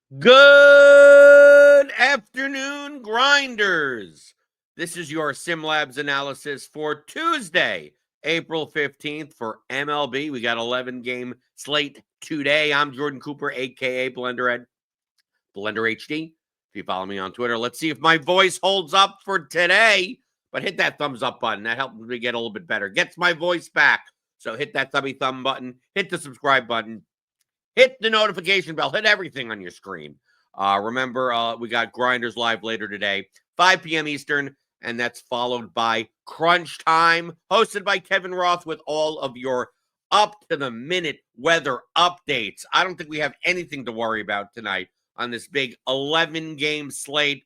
Good afternoon, grinders. This is your SimLabs analysis for Tuesday, April 15th for MLB. We got 11-game slate today. I'm Jordan Cooper, a.k.a. BlenderHD. If you follow me on Twitter, let's see if my voice holds up for today. But hit that thumbs up button. That helps me get a little bit better. Gets my voice back. So hit that thumb button. Hit the subscribe button. Hit the notification bell. Hit everything on your screen. Remember, we got Grinders live later today, 5 p.m. Eastern, and that's followed by Crunch Time, hosted by Kevin Roth with all of your up-to-the-minute weather updates. I don't think we have anything to worry about tonight on this big 11-game slate.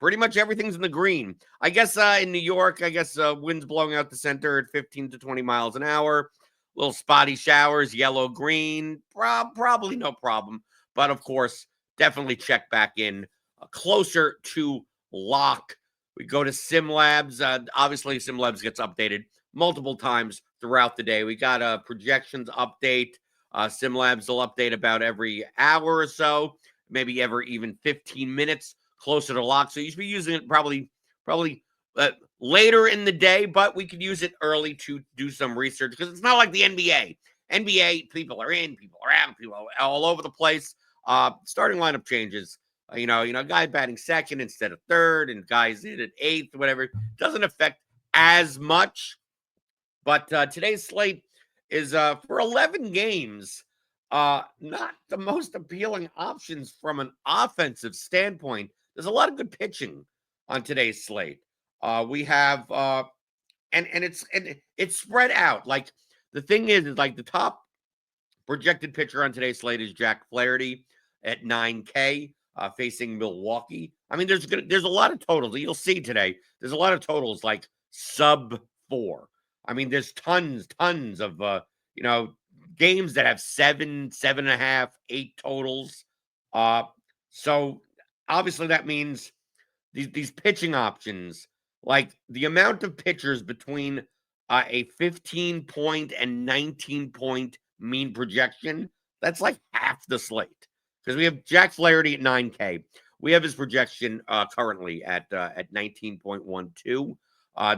Pretty much everything's in the green. I guess in New York, wind's blowing out the center at 15 to 20 miles an hour. Little spotty showers, yellow, green, probably no problem. But of course, definitely check back in closer to lock. We go to SimLabs. Obviously, SimLabs gets updated multiple times throughout the day. We got a projections update. SimLabs will update about every hour or so, maybe ever even 15 minutes closer to lock. So you should be using it probably later in the day, but we could use it early to do some research because it's not like the NBA. NBA, people are in, people are out, people are all over the place. Starting lineup changes. Guy batting second instead of third, and guys in at eighth, whatever. Doesn't affect as much. But today's slate is for 11 games. Not the most appealing options from an offensive standpoint. There's a lot of good pitching on today's slate. We have and it's spread out. Like the thing is like the top projected pitcher on today's slate is Jack Flaherty at 9K, facing Milwaukee. I mean, there's a lot of totals you'll see today. There's a lot of totals like sub 4. I mean, there's tons of games that have 7, 7.5, 8 totals. So obviously that means these pitching options, like the amount of pitchers between a 15-point and 19-point mean projection, that's like half the slate. Because we have Jack Flaherty at 9K. We have his projection currently at 19.12.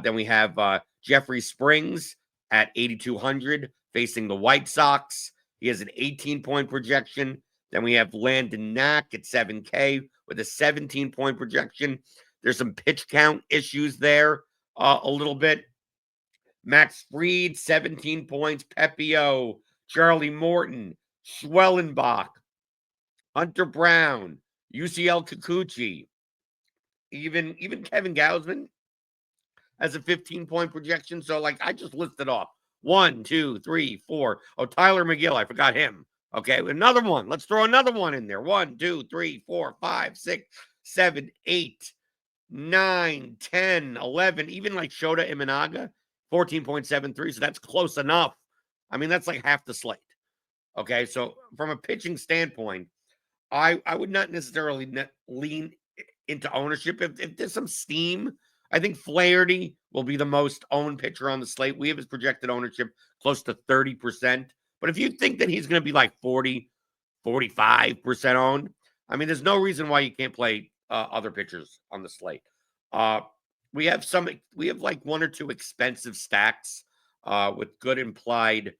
Then we have Jeffrey Springs at 8,200 facing the White Sox. He has an 18-point projection. Then we have Landon Knack at 7K with a 17-point projection. There's some pitch count issues there a little bit. Max Fried, 17 points. Pepio, Charlie Morton, Schwellenbach, Hunter Brown, UCL Kikuchi, even Kevin Gausman has a 15-point projection. So, like, I just listed off 1, 2, 3, 4. Oh, Tyler McGill, I forgot him. Okay, another one. Let's throw another one in there. 1, 2, 3, 4, 5, 6, 7, 8, 9, 10, 11. Even like Shota Imanaga, 14.73. So that's close enough. I mean, that's like half the slate. Okay, so from a pitching standpoint, I would not necessarily lean into ownership. If there's some steam, I think Flaherty will be the most owned pitcher on the slate. We have his projected ownership close to 30%. But if you think that he's going to be like 40, 45% owned, I mean, there's no reason why you can't play other pitchers on the slate. We have like 1 or 2 expensive stacks with good implied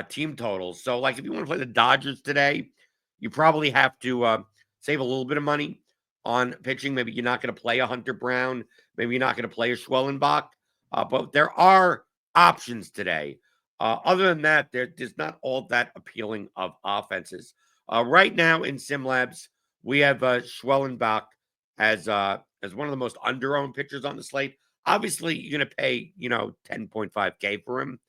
team totals. So, like, if you want to play the Dodgers today, you probably have to save a little bit of money on pitching. Maybe you're not going to play a Hunter Brown. Maybe you're not going to play a Schwellenbach. But there are options today. Other than that, there's not all that appealing of offenses. Right now in SimLabs, we have Schwellenbach as one of the most under-owned pitchers on the slate. Obviously, you're going to pay 10.5K for him.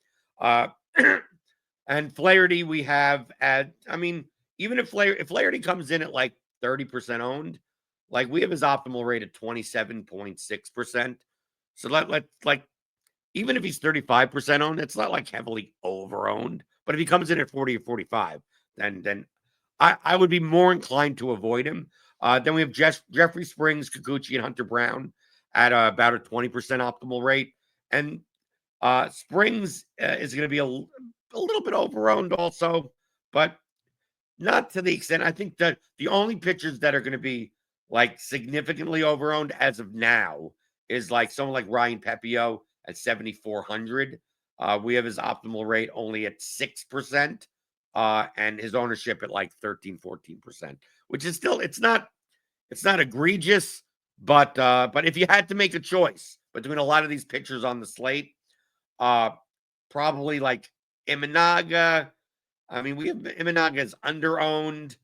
And Flaherty we have at, I mean, even if Flaherty comes in at like 30% owned, like we have his optimal rate at 27.6%. So like even if he's 35% owned, it's not like heavily over owned. But if he comes in at 40 or 45, then I would be more inclined to avoid him. Then we have Jeffrey Springs, Kikuchi, and Hunter Brown at about a 20% optimal rate. And Springs is going to be a little bit over owned also, but Not to the extent. I think that the only pitchers that are going to be like significantly overowned as of now is like someone like Ryan Pepio at 7,400. We have his optimal rate only at 6%, and his ownership at like 13, 14%, which is still it's not egregious, but if you had to make a choice between a lot of these pitchers on the slate, uh probably like Imanaga. I mean, we have Imanaga as underowned.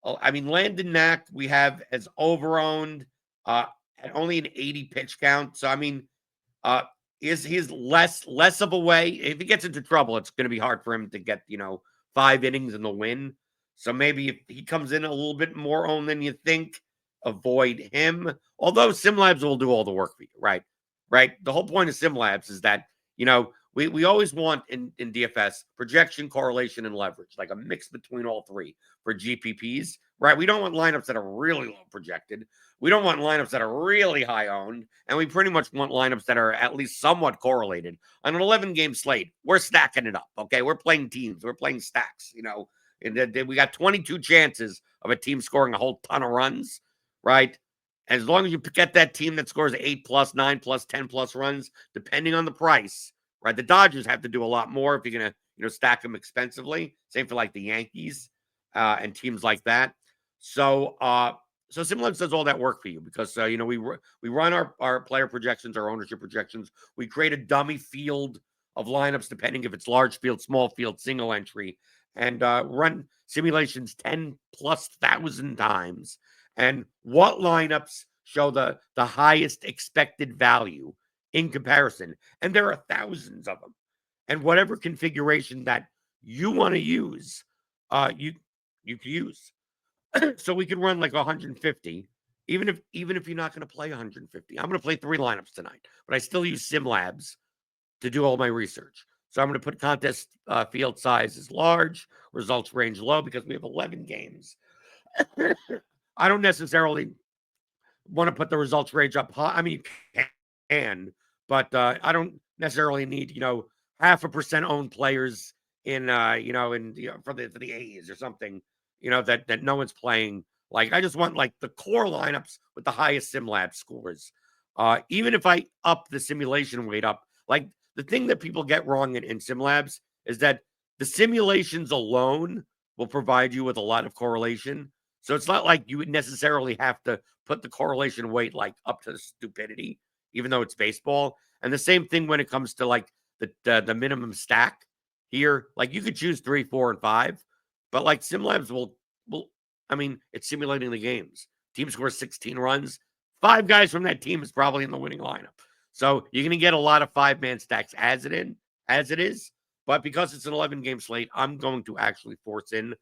I mean, Landon Knack we have as overowned uh, at only an 80 pitch count. So I mean, uh, is he's less of a way. If he gets into trouble, it's going to be hard for him to get 5 innings in the win. So maybe if he comes in a little bit more owned than you think, avoid him. Although SimLabs will do all the work for you, right? Right. The whole point of SimLabs is that we always want in DFS projection, correlation, and leverage, like a mix between all three for GPPs, right? We don't want lineups that are really low projected. We don't want lineups that are really high owned. And we pretty much want lineups that are at least somewhat correlated. On an 11-game slate, we're stacking it up, okay? We're playing teams. We're playing stacks, And we got 22 chances of a team scoring a whole ton of runs, right? As long as you get that team that scores 8 plus, 9 plus, 10 plus runs, depending on the price, right? The Dodgers have to do a lot more if you're going to, stack them expensively. Same for like the Yankees and teams like that. So SimLabs does all that work for you because, we run our player projections, our ownership projections. We create a dummy field of lineups, depending if it's large field, small field, single entry, and run simulations 10 plus thousand times. And what lineups show the highest expected value in comparison. And there are thousands of them. And whatever configuration that you want to use, you can use. So we can run like 150, even if you're not going to play 150. I'm going to play 3 lineups tonight, but I still use SimLabs to do all my research. So I'm going to put contest field size as large, results range low because we have 11 games. I don't necessarily want to put the results range up high. I mean, you can, but I don't necessarily need 0.5% owned players in for the A's or something that no one's playing. Like I just want like the core lineups with the highest SimLab scores. Even if I up the simulation weight up, like the thing that people get wrong in SimLabs is that the simulations alone will provide you with a lot of correlation. So it's not like you would necessarily have to put the correlation weight like up to stupidity, even though it's baseball. And the same thing when it comes to like the minimum stack here. Like you could choose 3, 4, and 5, but like SimLabs will I mean, it's simulating the games. Team scores 16 runs. 5 guys from that team is probably in the winning lineup. So you're going to get a lot of 5-man stacks as it is. But because it's an 11-game slate, I'm going to actually force in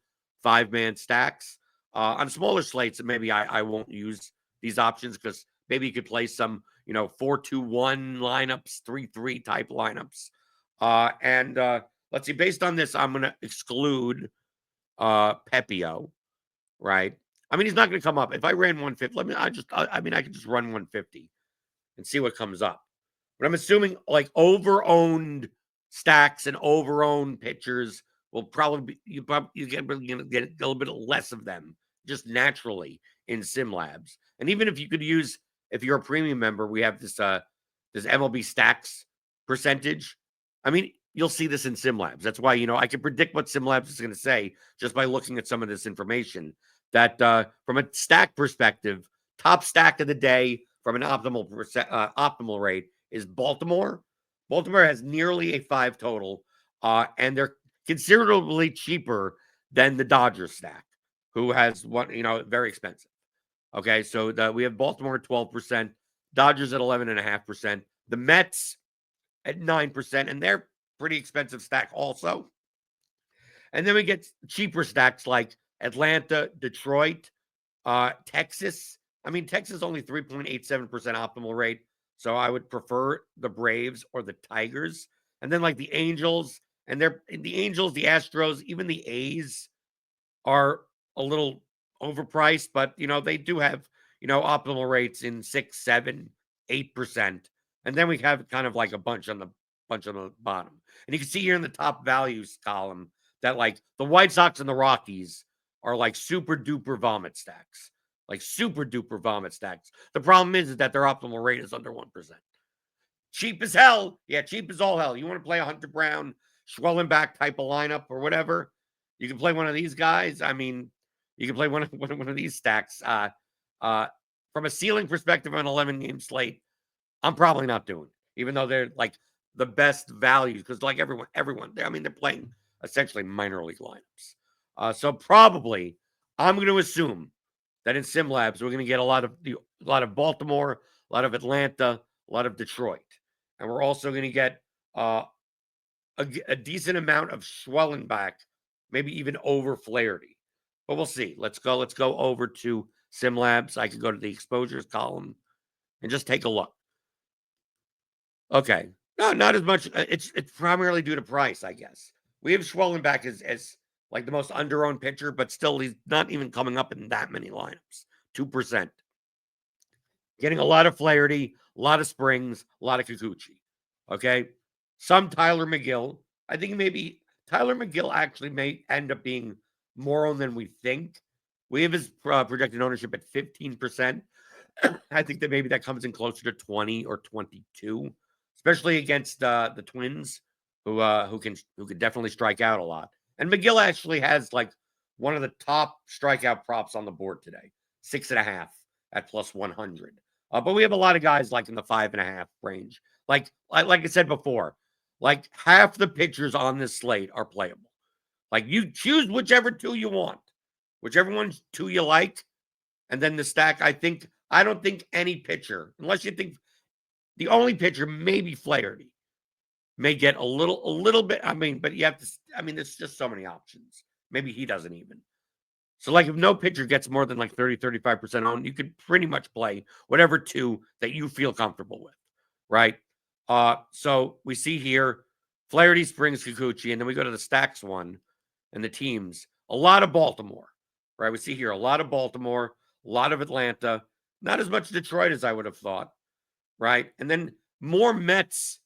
5-man stacks. On smaller slates, maybe I won't use these options because maybe you could play some, 4-2-1 lineups, 3-3 type lineups. And let's see, based on this, I'm going to exclude Pepio, right? I mean, he's not going to come up. If I ran 150, I could just run 150 and see what comes up. But I'm assuming like over-owned stacks and over-owned pitchers will probably be, you get a little bit less of them just naturally in SimLabs. And even if you could use, if you're a premium member, we have this MLB stacks percentage. I mean, you'll see this in SimLabs. That's why, I can predict what SimLabs is going to say just by looking at some of this information. That from a stack perspective, top stack of the day from an optimal rate is Baltimore. Baltimore has nearly a 5 total, and they're considerably cheaper than the Dodgers stack, who has one, very expensive. Okay, so we have Baltimore at 12%, Dodgers at 11.5%, the Mets at 9%, and they're pretty expensive stack also. And then we get cheaper stacks like Atlanta, Detroit, Texas. I mean, Texas only 3.87% optimal rate. So I would prefer the Braves or the Tigers. And then like the Angels, and the Angels, the Astros, even the A's are a little overpriced, but they do have, optimal rates in 6, 7, 8%. And then we have kind of like a bunch on the bottom. And you can see here in the top values column that like the White Sox and the Rockies are like super duper vomit stacks. Like super duper vomit stacks. The problem is that their optimal rate is under 1%. Cheap as hell. Yeah, cheap as all hell. You want to play a Hunter Brown, Schwellenbach type of lineup or whatever? You can play one of these guys. I mean, you can play one of these stacks. From a ceiling perspective on an 11-game slate, I'm probably not doing it, even though they're like the best values because like everyone, I mean, they're playing essentially minor league lineups. So probably I'm going to assume that in SimLabs we're going to get a lot of Baltimore, a lot of Atlanta, a lot of Detroit, and we're also going to get a decent amount of Schwellenbach, maybe even over Flaherty. But we'll see. Let's go over to SimLabs. I could go to the exposures column and just take a look. Okay. No, not as much. It's primarily due to price, I guess. We have Schwellenbach as like the most under-owned pitcher, but still he's not even coming up in that many lineups. 2%. Getting a lot of Flaherty, a lot of Springs, a lot of Kikuchi. Okay. Some Tyler McGill. I think maybe Tyler McGill actually may end up being more owned than we think. We have his projected ownership at 15%. I think that maybe that comes in closer to 20 or 22, especially against the Twins, who can definitely strike out a lot. And McGill actually has like one of the top strikeout props on the board today, 6.5 at plus 100. But we have a lot of guys like in the 5.5 range. Like I said before, like half the pitchers on this slate are playable. Like you choose whichever two you want, whichever one's two you like, and then the stack. I don't think any pitcher, unless you think the only pitcher, maybe Flaherty, may get a little bit. I mean, but you have to. I mean, there's just so many options. Maybe he doesn't even. So, like, if no pitcher gets more than like 30-35% owned, you could pretty much play whatever two that you feel comfortable with, right? So we see here Flaherty, Springs, Kikuchi, and then we go to the stacks one and the teams. A lot of Baltimore, right? We see here a lot of Baltimore, a lot of Atlanta, not as much Detroit as I would have thought, right? And then more Mets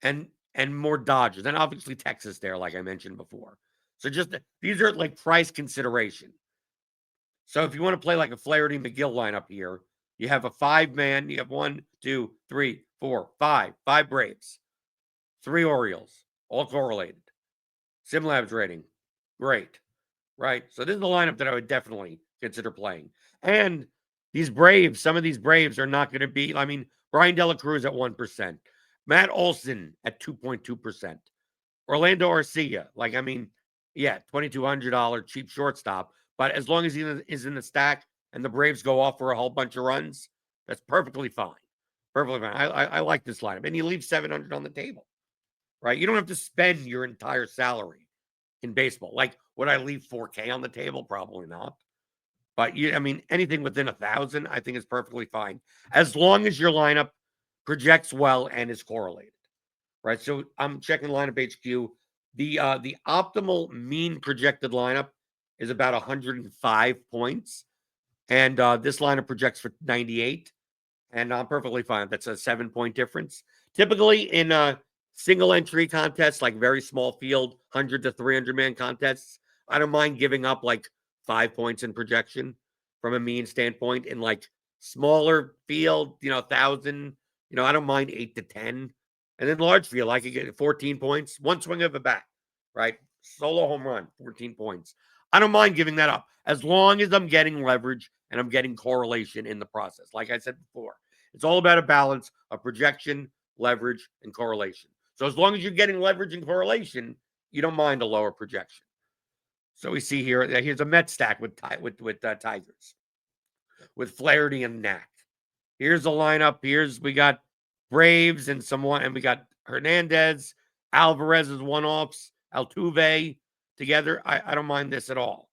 and more Dodgers, and obviously Texas there, like I mentioned before. So just these are like price consideration. So if you want to play like a Flaherty McGill lineup here, you have a 5-man. You have 1, 2, 3, 4, 5 Braves, 3 Orioles, all correlated. SimLabs rating, great, right? So this is the lineup that I would definitely consider playing. And these Braves, some of these Braves are not going to be. I mean, Brian Dela Cruz at 1%, Matt Olson at 2.2%, Orlando Arcia, like I mean, yeah, $2,200 cheap shortstop. But as long as he is in the stack and the Braves go off for a whole bunch of runs, that's perfectly fine. Perfectly fine. I like this lineup. And you leave $700 on the table, right? You don't have to spend your entire salary in baseball. Like, would I leave $4K on the table? Probably not. But I mean, anything within 1,000, I think is perfectly fine. As long as your lineup projects well and is correlated, right? So I'm checking lineup HQ. The optimal mean projected lineup is about 105 points. And this lineup projects for 98. And I'm perfectly fine. That's a 7-point difference. Typically in single entry contests, like very small field, 100 to 300 man contests, I don't mind giving up like 5 points in projection from a mean standpoint. In like smaller field, 1,000, I don't mind 8 to 10. And in large field, I could get 14 points, one swing of a bat, right? Solo home run, 14 points. I don't mind giving that up as long as I'm getting leverage and I'm getting correlation in the process. Like I said before, it's all about a balance of projection, leverage, and correlation. So as long as you're getting leverage and correlation, you don't mind a lower projection. So we see here, here's a Met stack with Tigers, with Flaherty and Knack. Here's the lineup. We got Braves and we got Hernandez, Alvarez's one-offs, Altuve together. I don't mind this at all.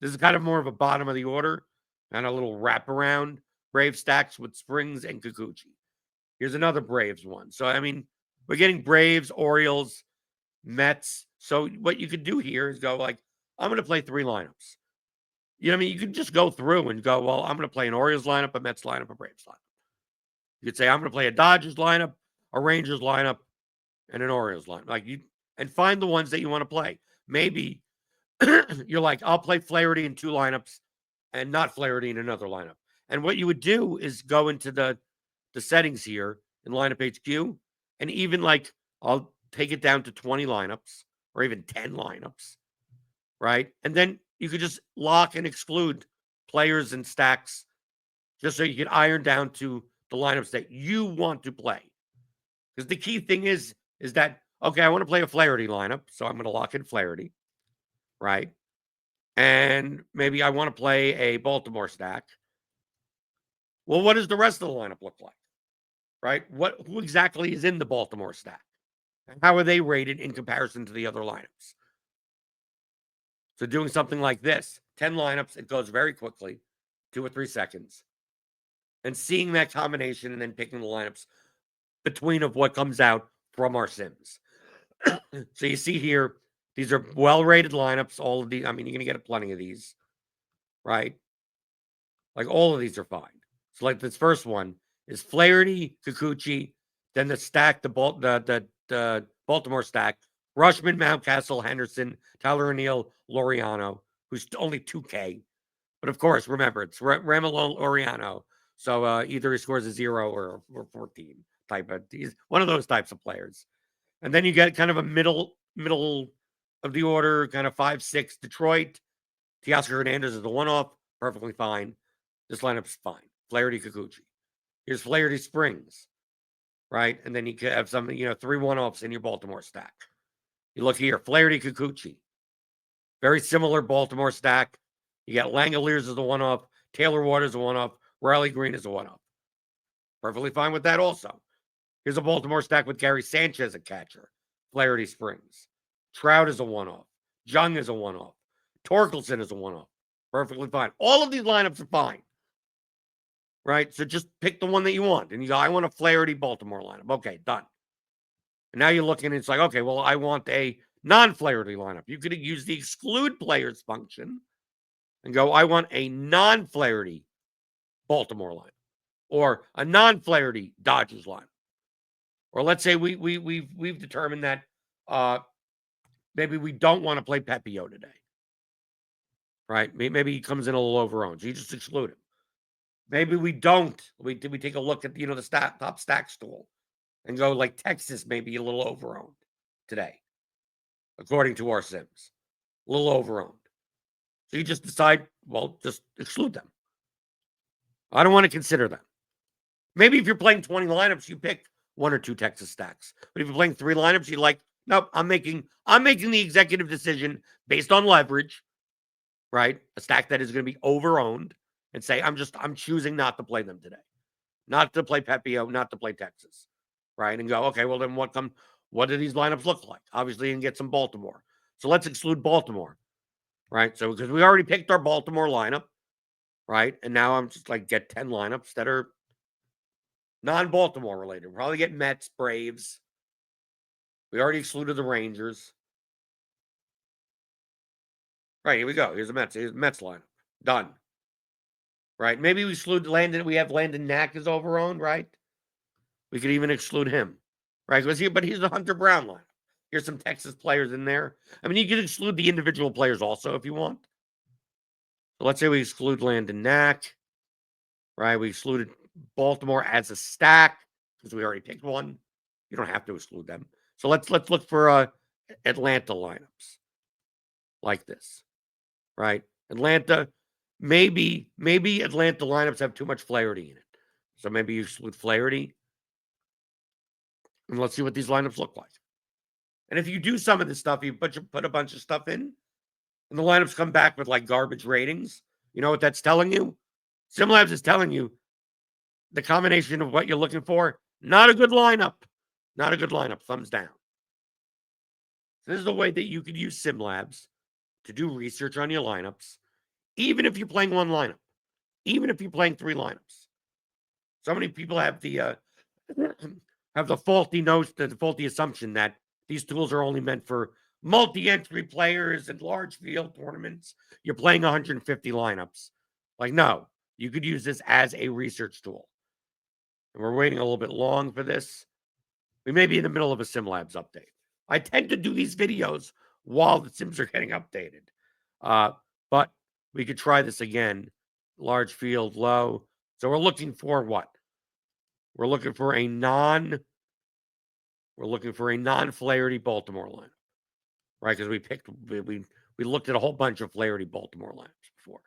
This is kind of more of a bottom of the order and a little wraparound Brave stacks with Springs and Kikuchi. Here's another Braves one. So, I mean, we're getting Braves, Orioles, Mets. So what you could do here is go like, I'm going to play 3 lineups. You know what I mean? You could just go through and go, well, I'm going to play an Orioles lineup, a Mets lineup, a Braves lineup. You could say, I'm going to play a Dodgers lineup, a Rangers lineup, and an Orioles lineup. And find the ones that you want to play. Maybe you're like, I'll play Flaherty in 2 lineups and not Flaherty in another lineup. And what you would do is go into the settings here in lineup HQ, and even like I'll take it down to 20 lineups or even 10 lineups, right? And then you could just lock and exclude players and stacks just so you can iron down to the lineups that you want to play. Because the key thing is that, okay, I want to play a Flaherty lineup, so I'm going to lock in Flaherty, right? And maybe I want to play a Baltimore stack. Well, what does the rest of the lineup look like, right? Who exactly is in the Baltimore stack? And how are they rated in comparison to the other lineups? So doing something like this, 10 lineups, it goes very quickly, 2 or 3 seconds. And seeing that combination and then picking the lineups between of what comes out from our sims. So you see here, these are well-rated lineups. All of these, I mean, you're going to get plenty of these, right? Like all of these are fine. So like this first one is Flaherty, Kikuchi, then the stack, the Baltimore stack, Rushman, Mountcastle, Henderson, Tyler O'Neill, Laureano, who's only 2K. But of course, remember, it's Ramon Laureano. So either he scores a 0 or 14 type of, he's one of those types of players. And then you get kind of a middle of the order, kind of 5-6 Detroit. Teoscar Hernandez is the one-off, perfectly fine. This lineup's fine. Flaherty, Kikuchi. Here's Flaherty Springs, right? And then you could have some, 3 one-offs in your Baltimore stack. You look here, Flaherty, Kikuchi. Very similar Baltimore stack. You got Langoliers as a one-off, Taylor Waters a one-off, Riley Green is a one-off. Perfectly fine with that also. Here's a Baltimore stack with Gary Sanchez at catcher. Flaherty Springs. Trout is a one-off. Jung is a one-off. Torkelson is a one-off. Perfectly fine. All of these lineups are fine. Right? So just pick the one that you want. And you go, I want a Flaherty Baltimore lineup. Okay, done. And now you're looking, it's like, okay, well, I want a non-Flaherty lineup. You could use the exclude players function and go, I want a non-Flaherty Baltimore lineup or a non-Flaherty Dodgers lineup. Or let's say we've determined that maybe we don't want to play Pepio today, right? Maybe he comes in a little overowned, so you just exclude him. Maybe we don't. We take a look at the top stack stool and go like Texas may be a little overowned today, according to our sims, a little overowned. So you just decide, well, just exclude them. I don't want to consider them. Maybe if you're playing 20 lineups, you pick 1 or 2 Texas stacks. But if you're playing 3 lineups, you're like, nope, I'm making the executive decision based on leverage, right? A stack that is going to be overowned, and say, I'm choosing not to play them today. Not to play Pepio, not to play Texas. Right? And go, okay, well then what do these lineups look like? Obviously, you can get some Baltimore. So let's exclude Baltimore. Right? So because we already picked our Baltimore lineup, right? And now I'm just like get 10 lineups that are non-Baltimore related. We'll probably get Mets, Braves. We already excluded the Rangers. Right, here we go. Here's the Mets. Here's the Mets lineup. Done. Right? Maybe we exclude Landon. We have Landon Knack is overowned, right? We could even exclude him. Right? But he's the Hunter Brown lineup. Here's some Texas players in there. I mean, you can exclude the individual players also if you want. So let's say we exclude Landon Knack. Right? We excluded Baltimore as a stack because we already picked one. You don't have to exclude them. So let's look for Atlanta lineups like this, right? Atlanta, maybe Atlanta lineups have too much Flaherty in it. So maybe you exclude Flaherty. And let's see what these lineups look like. And if you do some of this stuff, you put a bunch of stuff in, and the lineups come back with like garbage ratings. You know what that's telling you? SimLabs is telling you the combination of what you're looking for, not a good lineup. Not a good lineup. Thumbs down. This is the way that you could use SimLabs to do research on your lineups, even if you're playing one lineup, even if you're playing 3 lineups. So many people have the faulty assumption that these tools are only meant for multi-entry players and large field tournaments. You're playing 150 lineups. Like, no, you could use this as a research tool. And we're waiting a little bit long for this. We may be in the middle of a SimLabs update. I tend to do these videos while the Sims are getting updated. But we could try this again. Large field, low. So we're looking for what? We're looking for a non-Flaherty Baltimore line, right? Because we looked at a whole bunch of Flaherty Baltimore lines before.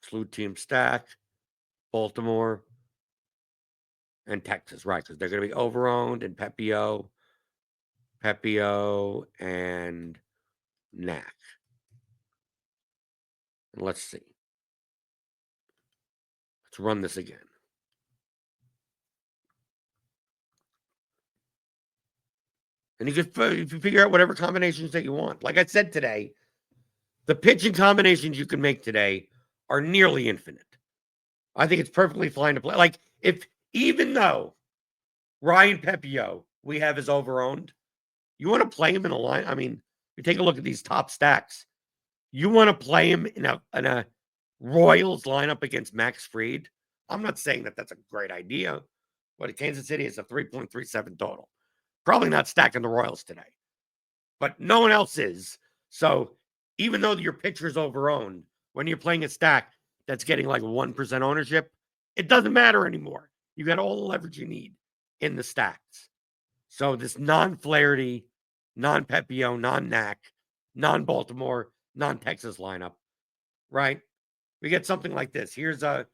Exclude team stack, Baltimore, and Texas, right? Because they're going to be overowned, and Pepio, and Knack. And let's see. Let's run this again. And you can figure out whatever combinations that you want. Like I said today, the pitching combinations you can make today are nearly infinite. I think it's perfectly fine to play. Like, even though Ryan Pepio we have is overowned, you want to play him in a line. I mean, you take a look at these top stacks. You want to play him in a Royals lineup against Max Fried. I'm not saying that that's a great idea, but at Kansas City is a 3.37 total. Probably not stacking the Royals today, but no one else is. So even though your pitcher's overowned, when you're playing a stack that's getting like 1% ownership, it doesn't matter anymore. You got all the leverage you need in the stacks. So this non-Flaherty, non-Pepio, non-Knack, non-Baltimore, non-Texas lineup, right? We get something like this. Here's a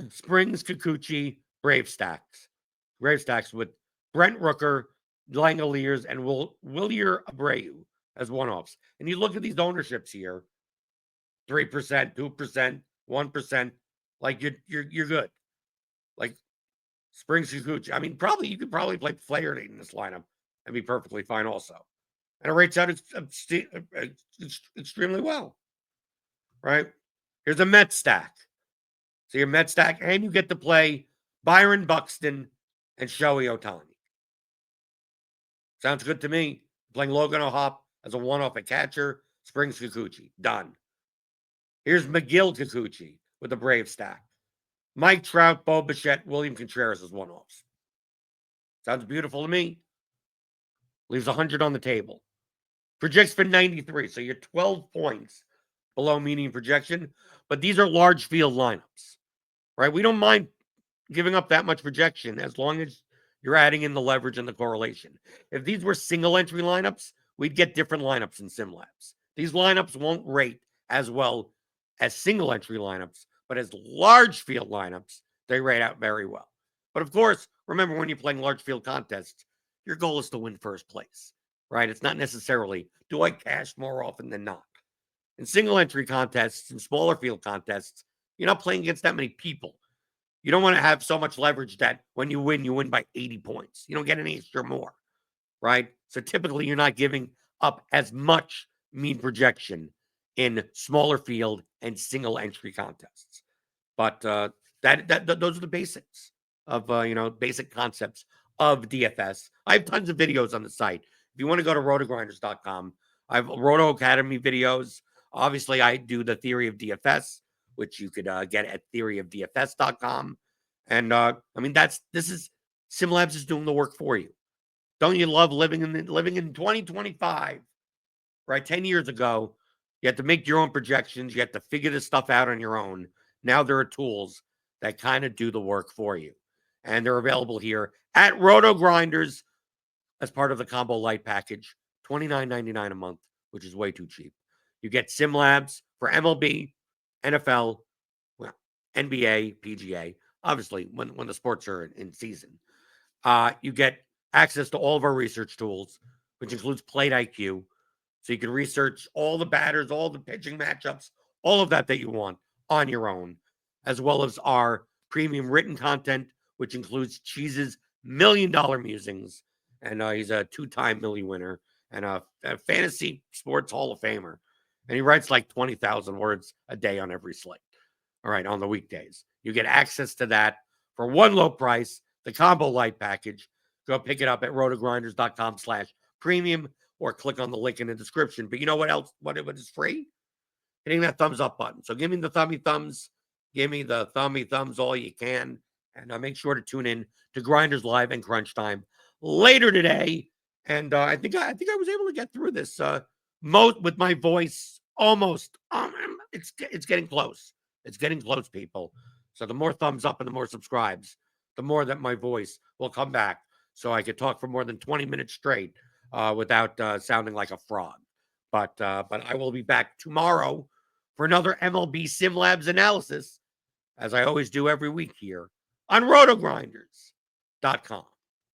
Springs, Kikuchi, Brave stacks. Brave stacks with Brent Rooker, Langoliers, and Wilyer Abreu as one-offs. And you look at these ownerships here, 3%, 2%, 1%, like you're good. Like Springs, Kikuchi. I mean, you could probably play Flaherty in this lineup and be perfectly fine also. And it rates out extremely well, right? Here's a Met stack. So your Met stack, and you get to play Byron Buxton and Shohei Ohtani. Sounds good to me. Playing Logan O'Hoppe as a one-off at catcher, Springs Kikuchi. Done. Here's McGill Kikuchi with a Brave stack. Mike Trout, Bo Bichette, William Contreras as one-offs. Sounds beautiful to me. Leaves 100 on the table. Projects for 93, so you're 12 points below median projection, but these are large field lineups, right? We don't mind giving up that much projection as long as you're adding in the leverage and the correlation. If these were single entry lineups, we'd get different lineups in SimLabs. These lineups won't rate as well as single entry lineups, but as large field lineups, they rate out very well. But of course, remember when you're playing large field contests, your goal is to win first place, right? It's not necessarily, do I cash more often than not? In single entry contests and smaller field contests, you're not playing against that many people. You don't want to have so much leverage that when you win by 80 points. You don't get any extra more, right? So typically you're not giving up as much mean projection in smaller field and single entry contests. But those are the basics of basic concepts of DFS. I have tons of videos on the site. If you want to go to RotoGrinders.com, I have Roto Academy videos. Obviously, I do the Theory of DFS, which you could get at theoryofdfs.com. And SimLabs is doing the work for you. Don't you love living in 2025? Right, 10 years ago, you had to make your own projections. You had to figure this stuff out on your own. Now there are tools that kind of do the work for you. And they're available here at RotoGrinders as part of the Combo Light package, $29.99 a month, which is way too cheap. You get SimLabs for MLB, NFL, NBA, PGA, obviously when the sports are in season. You get access to all of our research tools, which includes Plate IQ. So you can research all the batters, all the pitching matchups, all of that you want on your own, as well as our premium written content, which includes Cheese's $1 million musings. And he's a 2-time Millie winner and a fantasy sports Hall of Famer. And he writes like 20,000 words a day on every slate. All right, on the weekdays. You get access to that for one low price, the Combo Light package. Go pick it up at rotogrinders.com/premium or click on the link in the description. But you know what else? What is free? Hitting that thumbs up button. So give me the thummy thumbs. Give me the thummy thumbs all you can. And make sure to tune in to Grinders Live and Crunch Time later today. And I think I was able to get through this with my voice almost. It's getting close. It's getting close, people. So the more thumbs up and the more subscribes, the more that my voice will come back, so I could talk for more than 20 minutes straight without sounding like a frog. But I will be back tomorrow for another MLB SimLabs analysis, as I always do every week here on RotoGrinders.com.